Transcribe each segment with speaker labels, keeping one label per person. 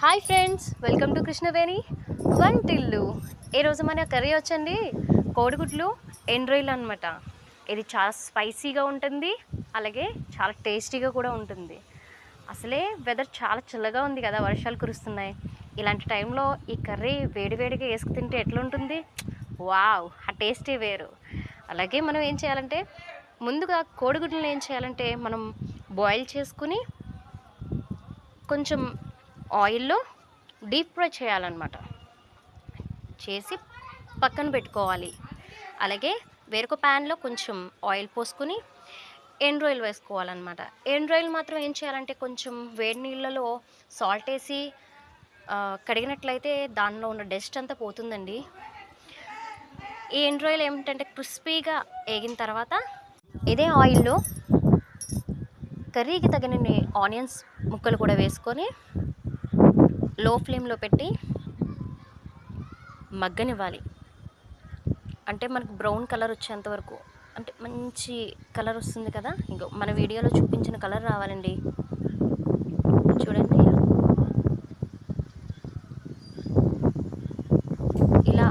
Speaker 1: Hi friends, welcome to Krishnaveni Vantillu. ఈరోజు మన curry వచ్చండి కోడిగుడ్లు ఎండ్రాయిల్ అనమాట. ఇది చాలా స్పైసీగా ఉంటుంది, అలాగే చాలా టేస్టీగా కూడా ఉంటుంది. అసలే వెదర్ చాలా చల్లగా ఉంది కదా, వర్షాలు కురుస్తున్నాయి. ఇలాంటి టైంలో ఈ కర్రీ వేడివేడిగా వేసుకు తింటే ఎట్లుంటుంది? వావ్, ఆ టేస్టే వేరు. అలాగే మనం ఏం చేయాలంటే, ముందుగా కోడిగుడ్లను ఏం చేయాలంటే మనం బాయిల్ చేసుకుని కొంచెం ఆయిల్లో డీప్ ఫ్రై చేయాలన్నమాట. చేసి పక్కన పెట్టుకోవాలి. అలాగే వేరొక ప్యాన్లో కొంచెం ఆయిల్ పోసుకుని ఎండ్రాయిల్ వేసుకోవాలన్నమాట. ఎండ్రాయిల్ మాత్రం ఏం చేయాలంటే కొంచెం వేడి నీళ్ళలో సాల్ట్ వేసి కడిగినట్లయితే దానిలో ఉన్న డస్ట్ అంతా పోతుందండి. ఈ ఎండ్రాయిల్ ఏమిటంటే క్రిస్పీగా వేగిన తర్వాత ఇదే ఆయిల్లో కర్రీకి తగినన్ని ఆనియన్స్ ముక్కలు కూడా వేసుకొని లో ఫ్లేమ్లో పెట్టి మగ్గనివ్వాలి. అంటే మనకు బ్రౌన్ కలర్ వచ్చేంత వరకు, అంటే మంచి కలర్ వస్తుంది కదా, ఇంకో మన వీడియోలో చూపించిన కలర్ రావాలండి. చూడండి, ఇలా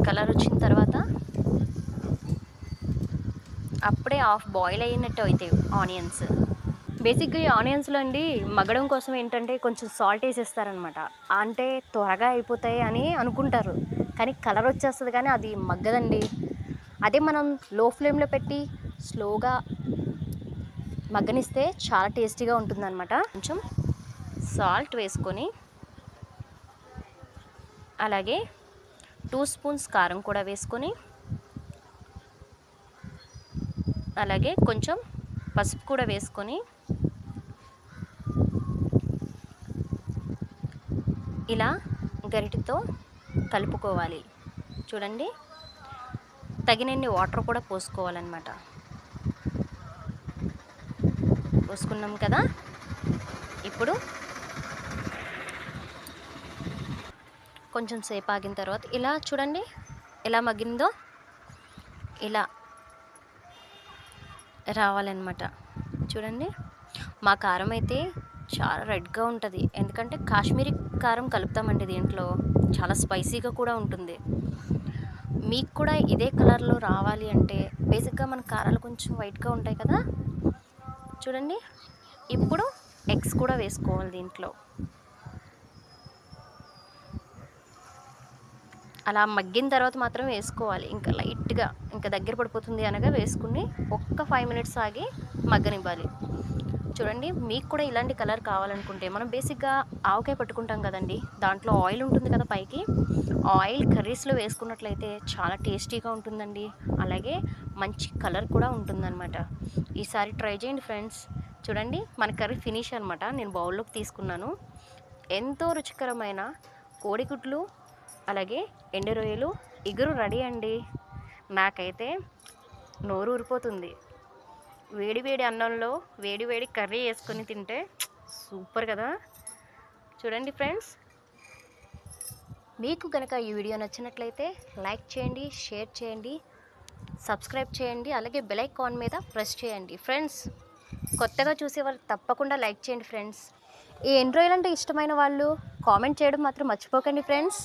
Speaker 1: కలర్ వచ్చిన తర్వాత అప్పుడే హాఫ్ బాయిల్ అయినట్టు అవుతాయి ఆనియన్స్. బేసిక్గా ఈ ఆనియన్స్లో అండి మగ్గడం కోసం ఏంటంటే కొంచెం సాల్ట్ వేసేస్తారనమాట. అంటే త్వరగా అయిపోతాయి అని అనుకుంటారు, కానీ కలర్ వచ్చేస్తుంది, కానీ అది మగ్గదండి. అదే మనం లో ఫ్లేమ్లో పెట్టి స్లోగా మగ్గనిస్తే చాలా టేస్టీగా ఉంటుందన్నమాట. కొంచెం సాల్ట్ వేసుకొని అలాగే 2 స్పూన్స్ కారం కూడా వేసుకొని అలాగే కొంచెం పసుపు కూడా వేసుకొని ఇలా గరిటెతో కలుపుకోవాలి. చూడండి, తగినన్ని వాటర్ కూడా పోసుకోవాలన్నమాట. పోసుకున్నాం కదా, ఇప్పుడు కొంచెం సేపు ఆగిన తర్వాత ఇలా చూడండి ఎలా మగ్గిందో, ఇలా రావాలన్నమాట. చూడండి, మా కారం అయితే చాలా రెడ్గా ఉంటుంది, ఎందుకంటే కాశ్మీరీ కారం కలుపుతామండి దీంట్లో. చాలా స్పైసీగా కూడా ఉంటుంది. మీకు కూడా ఇదే కలర్లో రావాలి అంటే బేసిక్గా మన కారాలు కొంచెం వైట్గా ఉంటాయి కదా. చూడండి, ఇప్పుడు ఎగ్స్ కూడా వేసుకోవాలి దీంట్లో. అలా మగ్గిన తర్వాత మాత్రం వేసుకోవాలి. ఇంకా లైట్గా ఇంకా దగ్గర పడిపోతుంది అనగా వేసుకుని ఒక్క 5 మినిట్స్ ఆగి మగ్గనివ్వాలి. చూడండి, మీకు కూడా ఇలాంటి కలర్ కావాలనుకుంటే మనం బేసిక్గా ఆవకాయ పట్టుకుంటాం కదండి, దాంట్లో ఆయిల్ ఉంటుంది కదా పైకి, ఆయిల్ కర్రీస్లో వేసుకున్నట్లయితే చాలా టేస్టీగా ఉంటుందండి. అలాగే మంచి కలర్ కూడా ఉంటుందన్నమాట. ఈసారి ట్రై చేయండి ఫ్రెండ్స్. చూడండి, మన కర్రీ ఫినిష్ అనమాట. నేను బౌల్లోకి తీసుకున్నాను. ఎంతో రుచికరమైన కోడిగుడ్లు అలాగే ఎండు రొయ్యలు ఇగురు రెడీ అండి. నాకైతే నోరు ఊరిపోతుంది. వేడి వేడి అన్నంలో వేడి వేడి కర్రీ వేసుకొని తింటే సూపర్ కదా. చూడండి ఫ్రెండ్స్, మీకు కనుక ఈ వీడియో నచ్చినట్లయితే లైక్ చేయండి, షేర్ చేయండి, సబ్స్క్రైబ్ చేయండి, అలాగే బెల్ ఐకాన్ మీద ప్రెస్ చేయండి. ఫ్రెండ్స్, కొత్తగా చూసేవారు తప్పకుండా లైక్ చేయండి ఫ్రెండ్స్. ఈ ఎండ్రాయిల్ అంటే ఇష్టమైన వాళ్ళు కామెంట్ చేయడం మాత్రం మర్చిపోకండి ఫ్రెండ్స్.